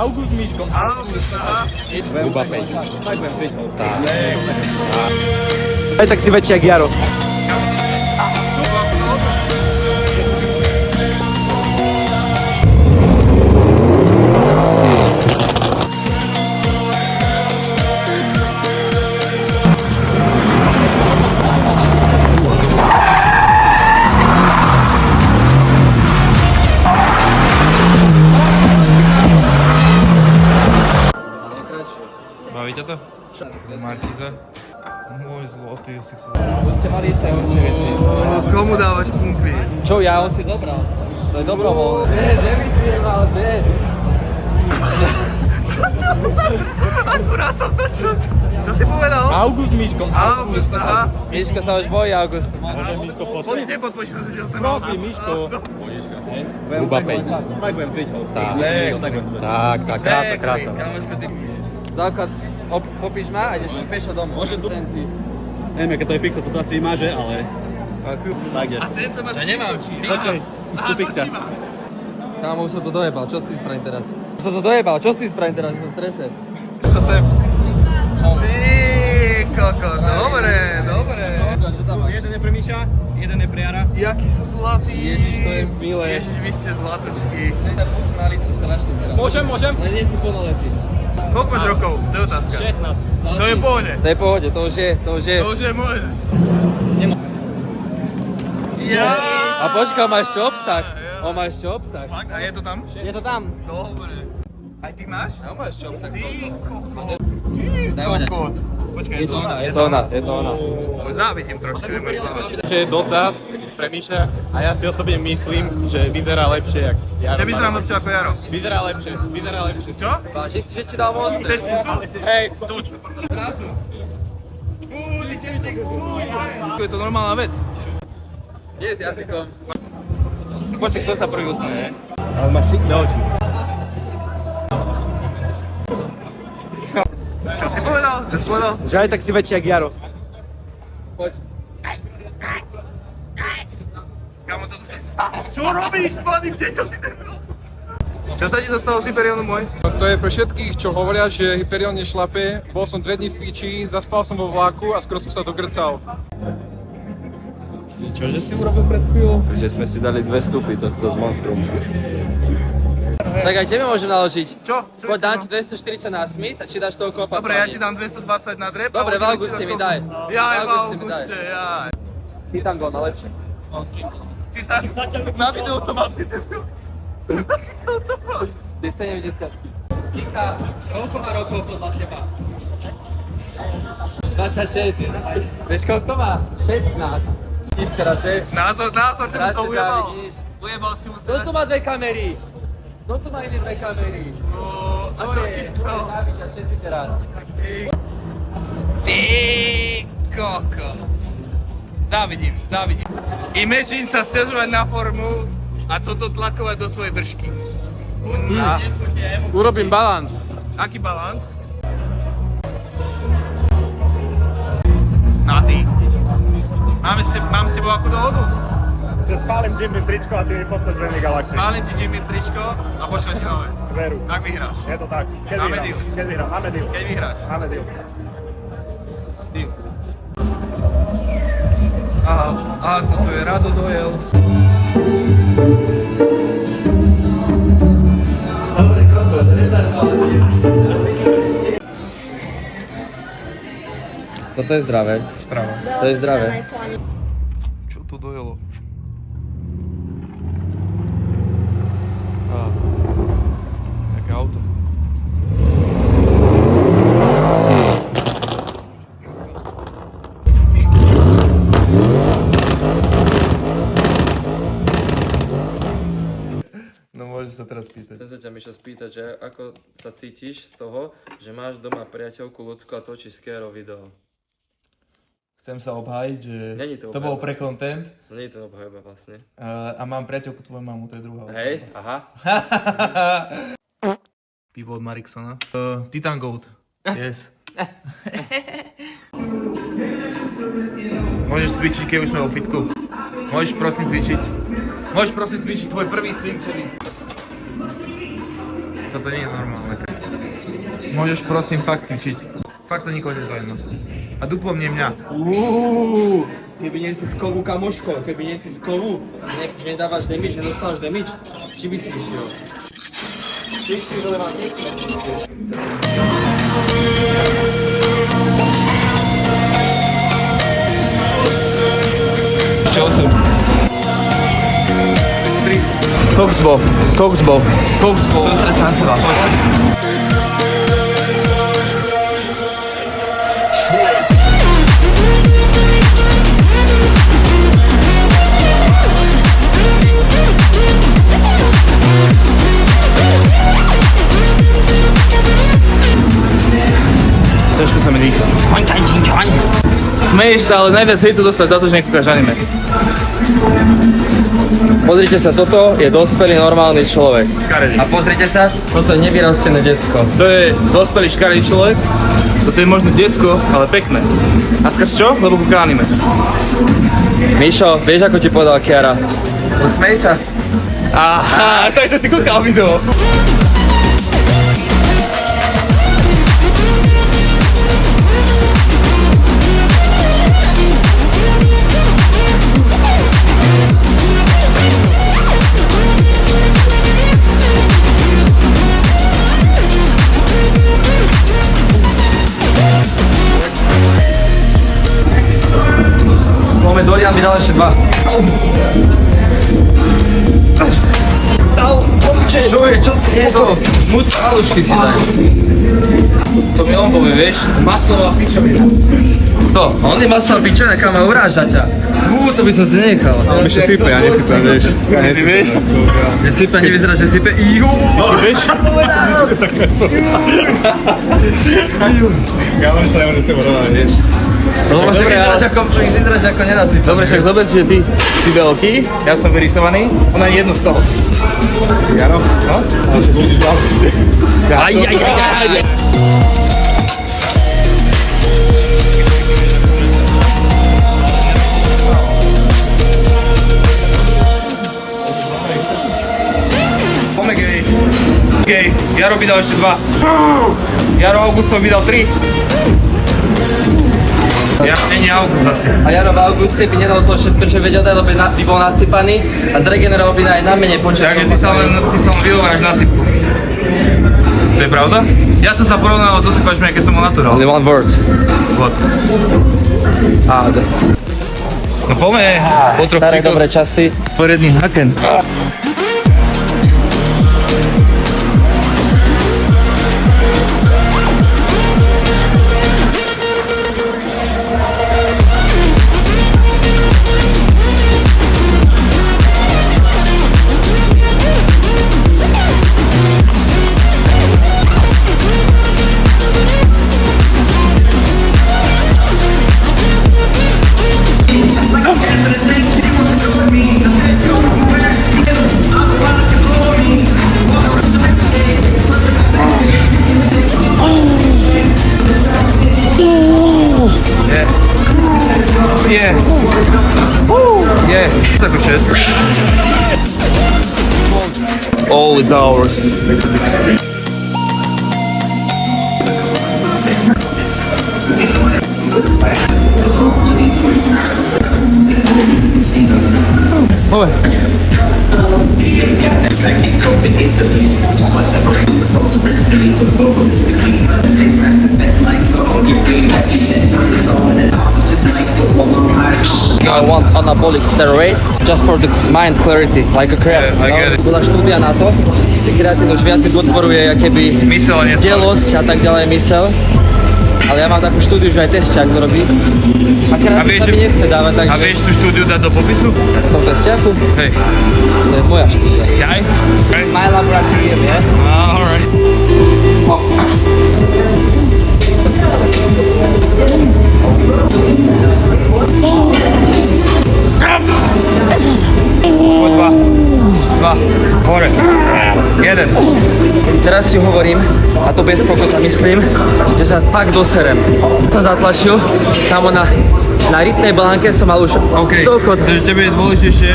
August, Miško. August, aha. Hruba 5. Tak budem 5. Tak. Aj tak si väčší jak Jaro. Bavíte to? Markize? Môj zlotý, si chcel. To ste mali isté horšie veci. Komu dávaš pumpy? Čo, ja on si zobral. To je dobrovoľné. Že by si nemal, že? Čo si musel? Akurát som to čo? Čo si povedal? August, Miško. August, aha. Miško sa už bojí Augusta. Môže Miško Poď nepodpočíš, že to Prosím, Miško. Hruba 5. Tak budem 5. Tak. Tak, krása, krása. Kamoško, ty... Základ, popíš ma a ideš pešo domov. Môžem tu- Tenci. Neviem, aké to je fixa, to sa asi vymáže, ale tak je. A tento máš Ja nemám. šikočí. Aha, Fixka. točí ma. Kámo, už som to dojebal, čo s tým spravím teraz? Čo s tým spravím teraz, som v strese. Čo sem? Ty koko, dobre. Čo tam máš? Jeden je pre Miša, jeden je pre Jara. Jaký sú zlatý. Ježiš, to je milé. Ježiš, vy ste zlatočky. Chcem sa pusť na lice strašne teraz. Môžem? Ale nie si plnoletý. Koľko máš rokov? To je otázka. 16. To je v pohode. To je v pohode, to už je. To už je môžeš. Nemá- Ja. A počkaj, máš čo obsah? On máš čo obsah? Fakt? A je to tam? Je to tam. Dobre. Aj ty máš? Ja máš čo obsah? Ty kokot. Daj ho Kokot. Počkaj, Je to ona. Závidím trošku. Ešte je dotaz pre Miša a ja si osobne myslím, že vyzerá lepšie jak Jaro. Že vyzerám lepšie ako Jaro. Vyzerá lepšie. Čo? Vážiš si, že ti dal most? Chceš pusu? Hej. Tuč. Zrazu. Ty čertík, je to normálna vec. Je s jazykom. Počkaj, kto sa prvý usmeje? Ale máš šikné oči. Čo si povedal? Že aj tak si väčší jak Jaro. Poď. Kamo, toto sa... Čo robíš s mladým deťom, ty debil? Čo sa ti zostalo s Hyperionu môj? To je pre všetkých, čo hovoria, že Hyperion nešlape. Bol som 2 dní v piči, zaspal som vo vláku a skoro som sa dogrcal. Čože si urobil pred chvíľou? Že sme si dali 2 skupy tohto z Monstrum. Však aj tebe môžem naložiť. Čo? Poď dám ti 240 na Smith a či dáš toho kopa. Dobre, ja ti dám 220 na drep. Dobre, v auguste mi daj. Jaj, v V auguste mi daj. auguste, jaj. Ty tam gol na lepšie. Ty tam... Na videu to mám, ty debil. 270. Kika, koľko má rokov podľa teba? 26. Vieš koľko má? 16. Vidíš teraz, že? Názor, že mu to Strašne ujebal. závidíš. Ujebal si mu Kto teraz. tu má 2 kamery? Kto tu má iné 2 kamery? A točíš si to. Závidia všetci teraz. Ty koko. Závidím. Imagine sa sťažovať na formu a toto tlakovať do svojej držky. Urobím balans. Aký balans? Na ty. Mám s tebou akú dohodu? Se spálim Jimmy tričko a ty mi pošleš Rally Galaxy. Spálim ti Jimmy tričko a pošlem ti nové. Veru. Tak vyhráš. Je to tak. Keď Máme vyhrám? deal. Keď vyhrám? Máme deal. Keď vyhráš. Máme deal. Deal. Aha, toto je Rado dojel. Dobre, kokos, retardovaný. Toto je zdravé. Strava. To je zdravé. Čo tu dojelo? Jaké auto? No môžeš sa teraz pýtať. Chcem sa ťa, Mišo, spýtať, že ako sa cítiš z toho, že máš doma priateľku ľudskú a točíš scare video? Chcem sa obhájiť, že Není to to bol obhajoba. pre content Nie je to obhajoba vlastne. a mám priateľku tvoju mamu, to je druhá. Hej, aha. Pivo od Mariksona. Titan Goat. Yes. Môžeš cvičiť, keď už sme vo fitku. Môžeš prosím cvičiť. Môžeš prosím cvičiť tvoj prvý cvik, celý. Toto nie je normálne. Môžeš prosím fakt cvičiť. Fakt to nikoho nezaujíma. A duplom nie mňa. Keby nie si z kovu, kamoško, keby nie si z kovu, že nedávaš damage, nedostávaš damage, či by si išiel? Cvičný relevant, nesme. Čo som? Coxbo. To srdce na seba. Trošku sa mi dýcha. Smeješ sa, ale najviac hejtu dostať za to, že nekúkaš anime. Pozrite sa, toto je dospelý normálny človek. Škaredý. A pozrite sa, toto je nevyrastené decko. To je dospelý škaredý človek. Toto je možno decko, ale pekné. A skrz čo? Lebo kúka anime. Mišo, vieš ako ti povedal Kiara? Usmej sa. Aha, takže si kúkal video. Dorian mi dal ešte 2. Čo je? Čo si je to? Muc halušky si daj. To mi on povie, vieš? Maslová pičovina. To, on je maslová pičovina, kam ma uráža ťa. To by som si nechal. On ešte sype, ja nesypem, vieš. Ty vieš? Že sype, nevyzerá, že sype. Ijú! Vieš? Ja mám sa nemôžem sa porovnať, vieš. Lebo že vyzeráš ako nenasype. Dobre, však zober si, že ty veľký, ja som vyrysovaný, ona je jedno z toho. Jaro? No? Ale však budíš vlastne. Aj. Pome gej. Gej, Jaro by dal ešte 2. Jaro Augustom by dal 3. Ja není August asi. A Jaro v auguste by nedal to všetko, čo vedel dať, lebo by bol nasypaný a zregeneroval by aj na menej počet. Takže ty sa len vyhováraš na sypku. To je pravda? Ja som sa porovnával so sypačmi, keď som bol natural. Only one word. What? August. No poďme, po troch Staré cíkoch, dobré časy. poriadny haken. Yeah. Tak už je. All is ours. Oj. I want anabolic steroids just for the mind clarity, like a creatine. Yeah, I get it. Bola štúdia na to, že kreatín už viac podporuje keby Mysel a nesmel. delosť a tak ďalej mysel. Ale ja mám takú štúdiu, že aj tesťák to robí. A kreatín sa mi nechce dávať, takže... A vieš tú štúdiu dať do popisu? v tom tesťáku? Hej. To je moja štúdia. Jaj? Okay. My laboratorium, je? Alright. Poď 2. Hore. 1. Teraz si hovorím, a to bez kokota myslím, že sa fakt doserem. Som zatlačil, tam na rytnej balánke som mal už OK. toľko. Takže tebe je dôležitejšie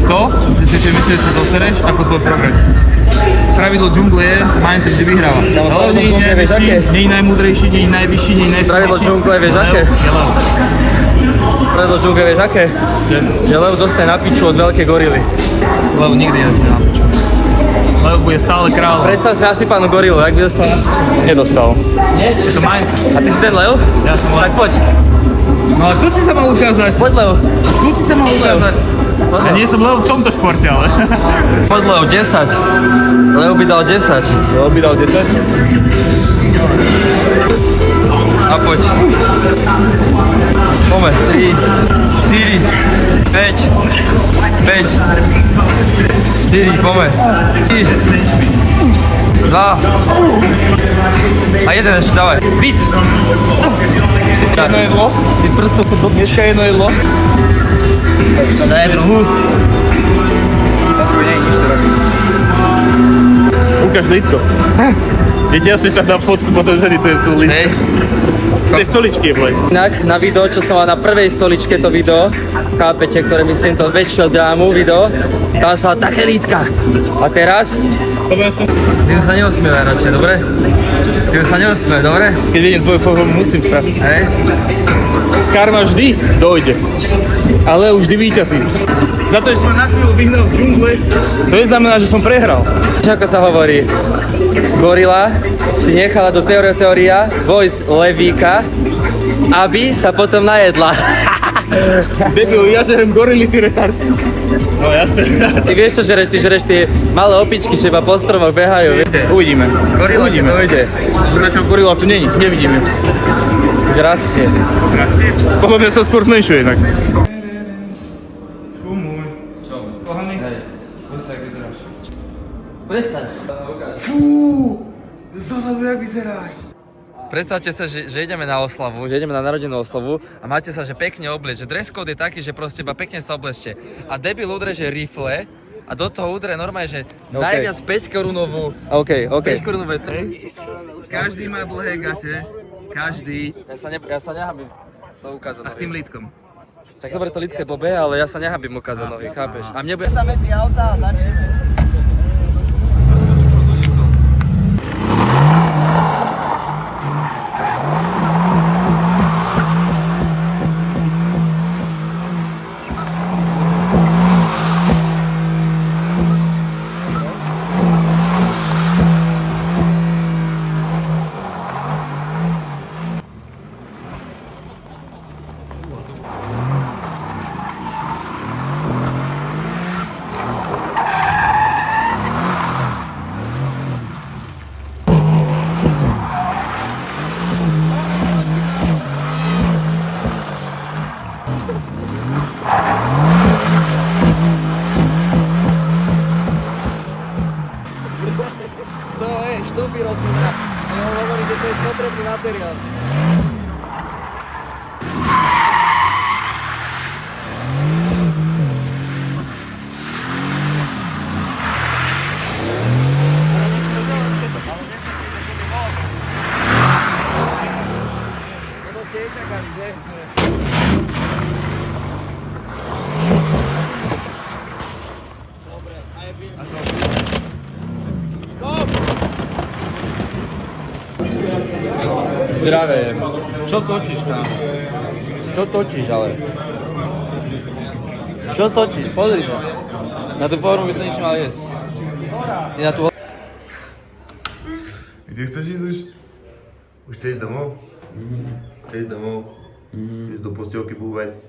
to, že si myslíš, že sa dosereš, ako tvoj progres. Pravidlo džungle je, mindset vždy vyhráva. Ale nie je najväčší, nie je najmúdrejší, nie je najvyšší, nie je najsilnejší. Pravidlo džungle, vieš aké? Pravidlo džungle, vieš aké? Že lev dostane na piču od veľkej gorily. Lev nikdy nedostane na piču. Lev bude stále kráľom. Predstav si nasypanú gorilu, ak by dostal na piču. Nedostal. Nie? Je to mindset. A ty si ten lev? Ja som lev. Tak poď. No a tu si sa mal ukázať. Poď lev. Tu si sa mal ukázať. Poď Ja lev. nie som lev v tomto športe, ale... Poď lev, 10. Lev by dal 10. Lev by dal 10. A poď. Poďme. 3, 4, 5, 5, 4, poďme. 2 a 1 ešte, dávaj. Víc! Jedno jedlo. Ty prstom do Dneska jedno jedlo. Daj druhú. Na druhú nie je nič teraz. Ukáž lítko. Viete, ja si tam dám fotku potom, že to je tu lítko. Hej. Z tej stoličky je vlej. Inak na video, čo som mal na prvej stoličke to video, chápete, ktoré myslím to väčšieho drámu video, tam som mal také lítka. A teraz? Tým sa neosmievaj radšej, dobre? Tým sa neosmievaj, dobre? Keď vidím tvoju formu, musím sa. Hej? Karma vždy dojde. Ale už vždy víťazí. Za to, že som na chvíľu vyhnal z džungle, to neznamená, že som prehral. Vieš, ako sa hovorí? Gorila si nechala do teória vojsť levíka, aby sa potom najedla. Debil, ja žerem gorily, ty retard. No jasne. Ty vieš čo žereš? Ty žereš tie malé opičky, že iba po stromoch behajú. Uvidíme. Gorila ti to ide. Prečo gorila tu není? Nevidím ju. Už rastie. Podľa mňa sa skôr zmenšuje inak. Prestaň. Predstavte sa, že ideme na oslavu, že ideme na narodenú oslavu a máte sa, že pekne oblieť, že dress code je taký, že proste iba pekne sa oblečte. A debil udre, že rifle a do toho udre normálne, že najviac 5 korunovú. OK. 5 korunové Každý má dlhé gate. Každý. Ja sa nehábim to ukázať. A s tým lítkom. Tak dobre, to lidké blbé, ale ja sa nehábim ukázať nohy, chápeš? A mne bude sa medzi auta a začneme. To je štúfy rostlina. On hovorí, že to je spotrebný materiál. No to ste nečakali, že? Zdravé. Čo točíš tam? Čo točíš ale? Čo točíš? Pozri sa. Na tú formu by som nič mal jesť. Ty na tú... Kde chceš ísť už? Už chceš domov? Chceš domov? Chceš do postielky búvať?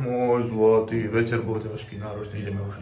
Môj zlatý, večer bol ťažký, náročný, ideme už.